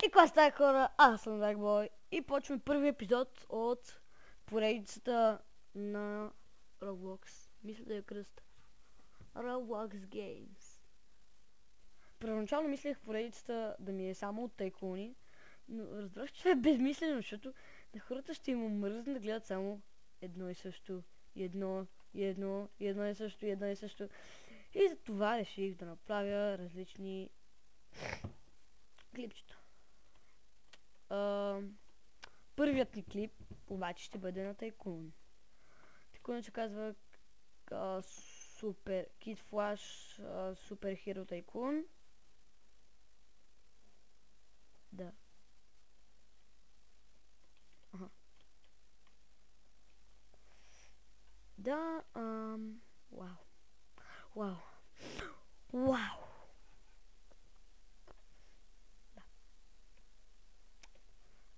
И quoi става, хора? Аз съм Darkboy и почваме първи епизод от поредицата на Roblox. Мисля да е кръст. Roblox Games. Първоначално мислех поредицата да ми е само от тайкуни, но разбрах, че това е безмислено, защото на хората ще им омръзне да гледат само едно и също. И едно и също. И за това реших да направя различни клипчета. Първият ни клип обаче ще бъде на Тайкун. Тайкун се казва Супер Kid Flash Супер Hero Тайкун. Да. Да, Вау.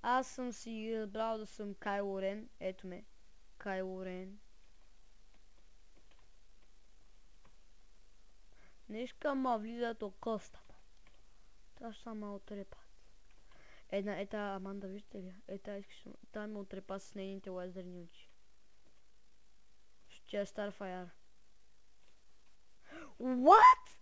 Аз съм си избрал да съм Кайло Рен. Ето ме. Кайло Рен. Не искам влизат от костата. Това ще само отрепат. Ета Аманда, вижте ли? Та ме отрепа с нейните лазерни очи. Ще е Starfire. What?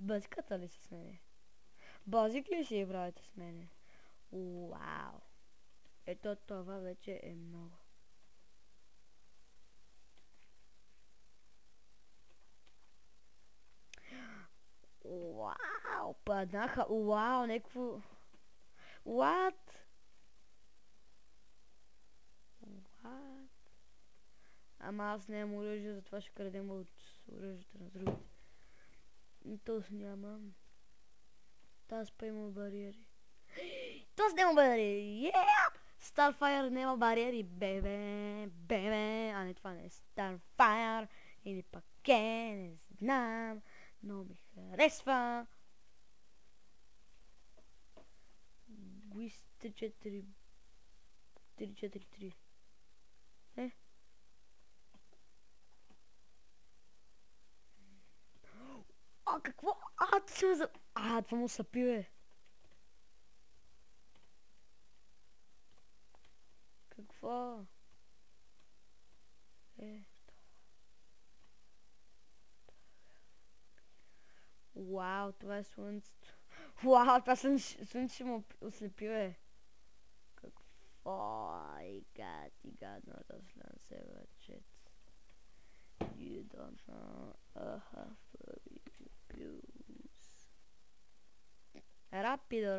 Бъзиката ли с мене? Базик ли си правите с мене? Вау! Ето това вече е много. Вау! Паднаха! Вау! Некво... What? Ама аз нямам оръжие, затова ще крадем от оръжията на другите. Тоест нямам. Аз па има бариери. Тоест няма бариери! Starfire няма бариери, бебе! А не, това не е Starfire. Или пък не знам. Но ми харесва. Гуис 3-4-3. Какво? Това му съпи, бе. Какво? Вау, това е слънцето. Вау, това слънце ще му ослепи, бе. Какво? И гадното слънце, бъчет. You don't know how Rápido.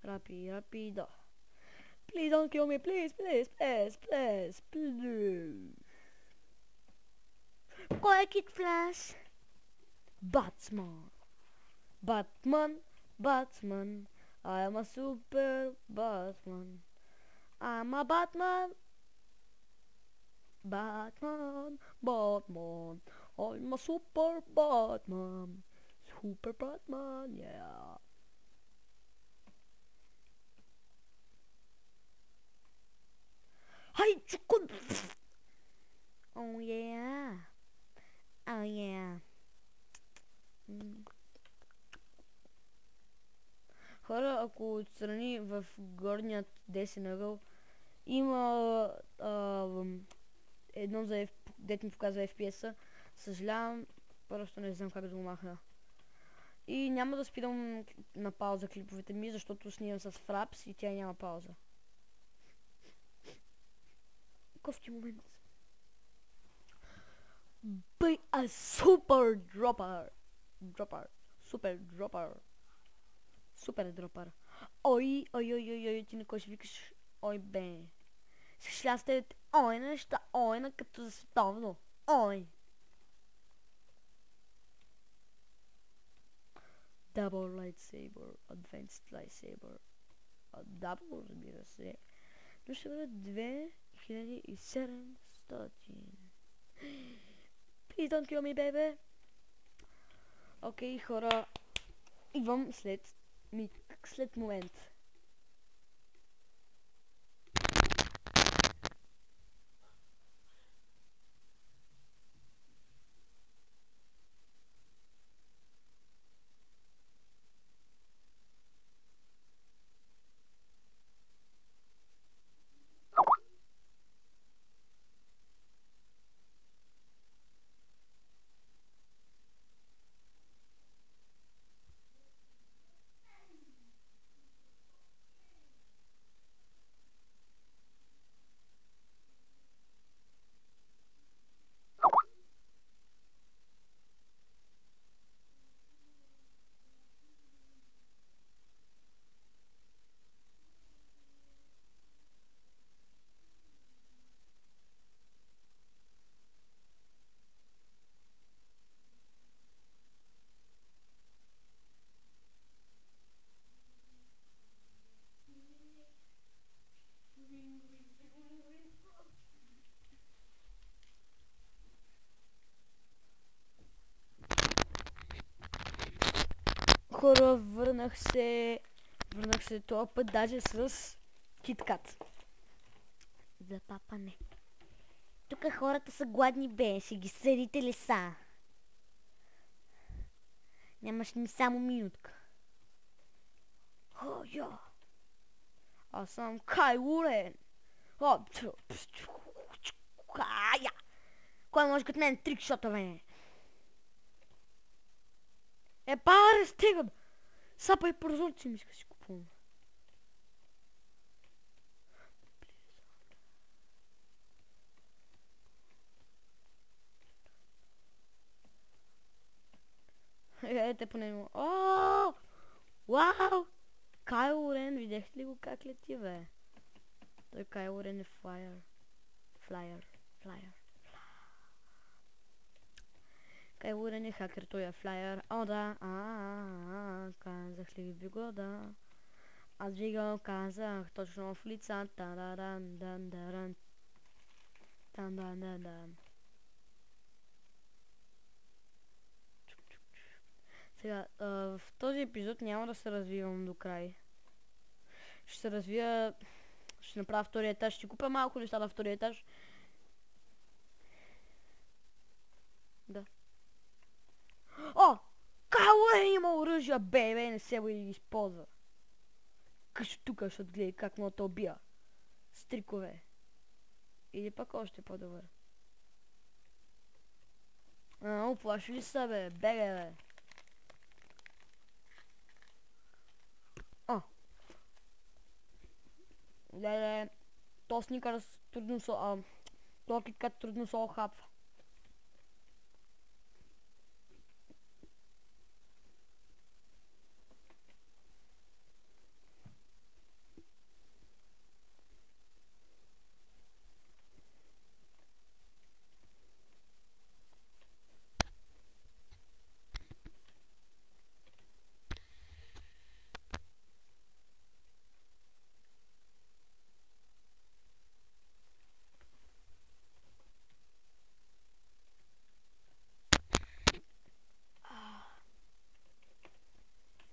Rápido. Please don't kill me, please. Koi é Kid Flash? Batman. I am a super Batman. I'm a Batman. I'm a super Batman. Yeah. Hi, chukun. Oh yeah. Хора, ако отстрани в горният десен ъгъл има едно за дето ми показва FPS-а, съжалявам, просто не знам как да го махна. И няма да спирам на пауза клиповете ми, защото снимам с Fraps и тя няма пауза. Кофти момент. Be a super dropper. Супер дропър. Ой, ти на кой ще викаш? Ой, бе. Ще сте неща, на като за световно. Double lightsaber, advanced lightsaber. Double, разбира се. Но ще бъде 2700. Please don't kill me, baby. Окей, хора. Идвам след момент. върнах се този път даже с киткат. За папа не. Тук хората са гладни, бе, ще ги съдите ли са? Нямаш ни само минутка. О, йо! Аз съм Кайло Рен. Кой може като мен трикшота, бе? Паре, стига, бе! Сапа и прозорци ми иска си купувам. Ете по него. Ооо! Вау! Кайло Рен, видяхте ли го как лети, бе? Той Кайло Рен е флайер. Кайло Рен е хакер, той е флайер. О, да, казах ли ви го, да. Аз ви го казах точно в лица. Сега, в този епизод няма да се развивам до край. Ще се развия... Ще направя втория етаж, ще купя малко неща на втория етаж. Да. О! Кайло има оръжия, бе, не се бъде ги използва. Къщо тук, защото гледай как мога да убия. С трикове. Или пък още по-добър. Уплаши ли са, бе? Беге, бе. Леле, то сникър трудно са... То киткат трудно се охапва.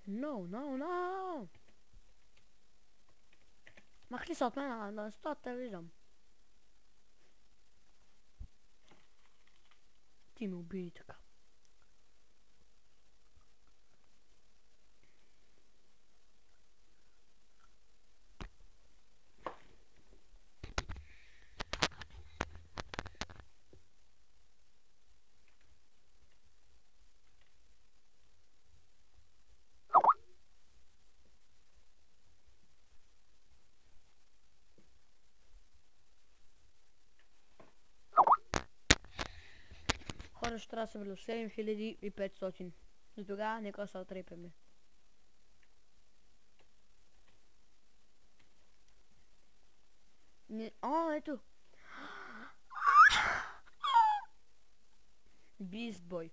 No! Махли се от мен, да стоя те виждам. Ти ме убили така. Хора ще трябва да са били 7500. До тогава нека се отрепеме. Ето! Beast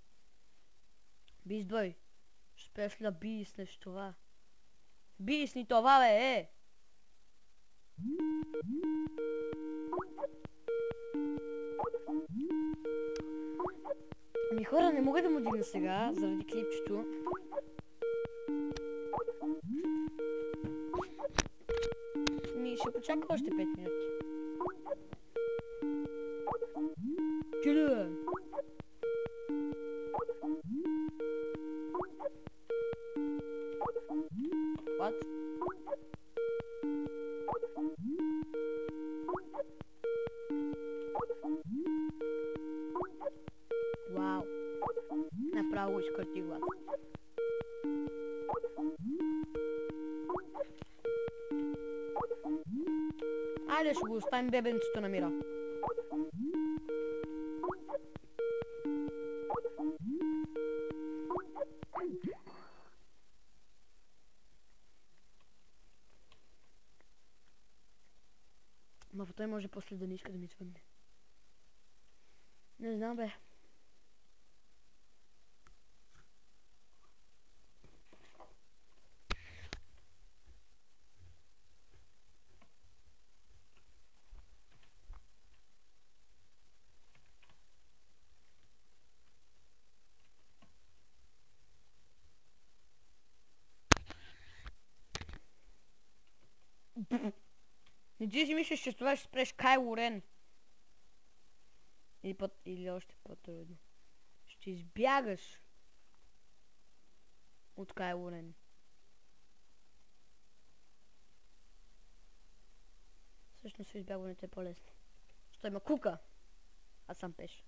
Boy. Ще спеш ли да биснеш това? Бисни това, бе, Ами хора, не мога да му дигна сега, заради клипчето. Ще почака още 5 минути. Чудо! What? Вау! Направо изкърти глас. Айде ще го оставим бебенцето на мира. Ма той може после да не иска да ми звънне. Не знам, бе. Не ти си мислиш, че това ще спреш Кайло Рен. Или още по-трудно. Ще избягаш от Кайло Рен. Всъщност избягването е по-лесно. Що има кука. Аз съм пеш.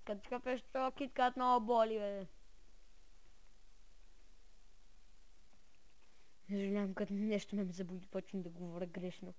Като така пеш, това киткат много боли, бе. Съжалявам, като нещо ме забуди, почвам да говоря грешно.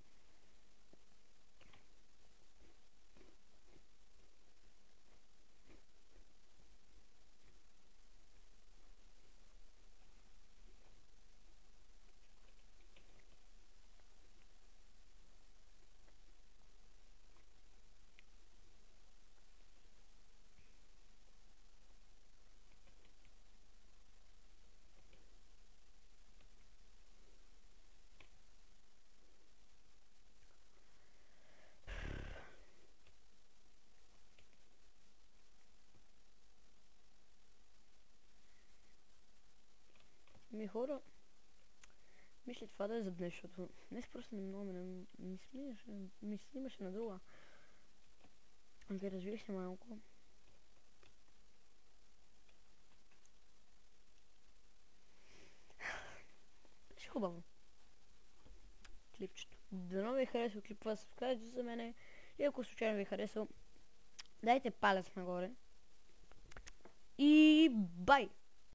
Хора, мисля това да е за днес, защото днес просто не ми снимаше на друга. Ви развих се малко. Беше хубаво. Клипчето. Дано ви харесва клипа, subscribe за мене. И ако случайно ви харесва, дайте палец нагоре. И бай!